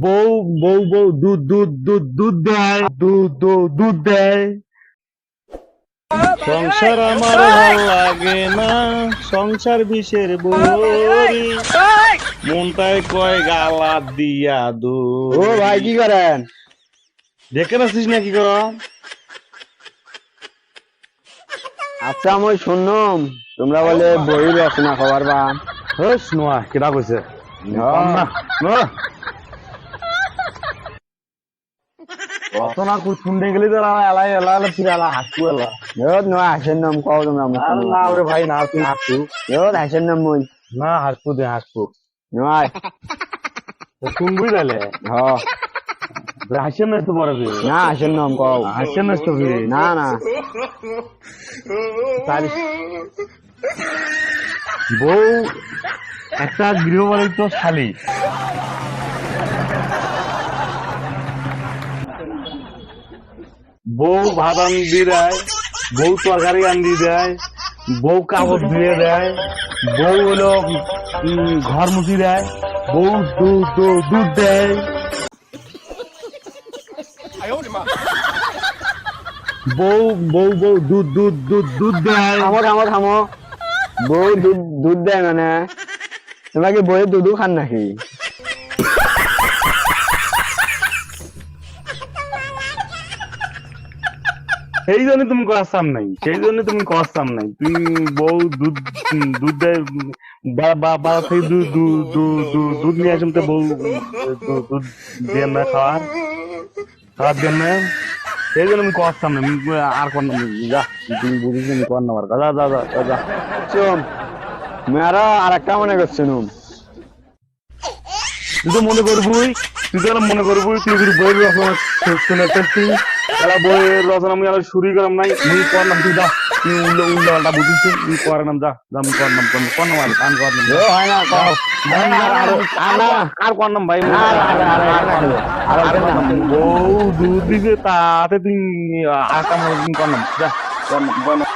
বউ বউ বউ দুধ দুধ দুধ দুধ দেয়, দুধ দেয়। সংসার আমার ভাল লাগে না, সংসার বিষের বড়ি, মনটায় কয় গালা দিয়া দু। ও ভাই কি করেন? দেখে রাখিস না কি কর? আচ্ছা আমি শুনলাম তোমরা বলে বই রচনা খবর বা হস নোয়া কেডা কইছে? কম না রচনা শুনতে গেলে তো এলাই এলা এলা ফিরে এলা হাসু এলা। নয় হাসের নাম কও তোমরা না রে ভাই না, তুই হাসু হাসের নাম মই না, হাসপু দে হাসপু নয় শুনবি তাহলে হ হাসেন না তো বড় না হাসের নাম কও হাসেন না তো না না বউ একটা গৃহপালিত শালী, বউ ভাত আন্দি দেয়, বউ তরকারি আন্দি দেয়, বউ কাপড় ধুয়ে দেয়, বউ হলো ঘর মুছি দেয়, বউ দুধ দেয়। বউ বউ বউ দুধ দেয়। থামো থামো থামো বই দুধ দুধ দেয় মানে তোমরা কি বইয়ের দুধও খান নাকি? সেই জন্য তুমি কষ্টাম নাই, সেই জন্য তুমি কষ্টাম নাই। তুই বউ দুধ দুধ দেয়, বাবা থেকে দুধ নিয়ে আসুন তো বউ দুধ দিয়ে না খাওয়ার জন্য। সেই জন্য আমি কষ্টাম না, আর কর না যা, তুমি বুঝিস নি কর না আমার যা যা যা যা। চুম মেয়েরা আর একটা মনে করছে নুম তুই তো মনে করবি, তুই তো মনে করবি তুই যদি বইয়ের রচনা শুনে ফেলছি, তাহলে বইয়ের রচনা আমি আর শুরু করলাম নাই, মুই কর নাম তুই যা, তুই উল্টা বুঝিস তুই কর নাম যা যা, আমি কর নাম কর নাম আর কান কর নাম হয় না কও আর কর নাম ভাই। আর বউ দুধ দিছে তাতে তুই আর কাম কর নাম যা, কর নাম।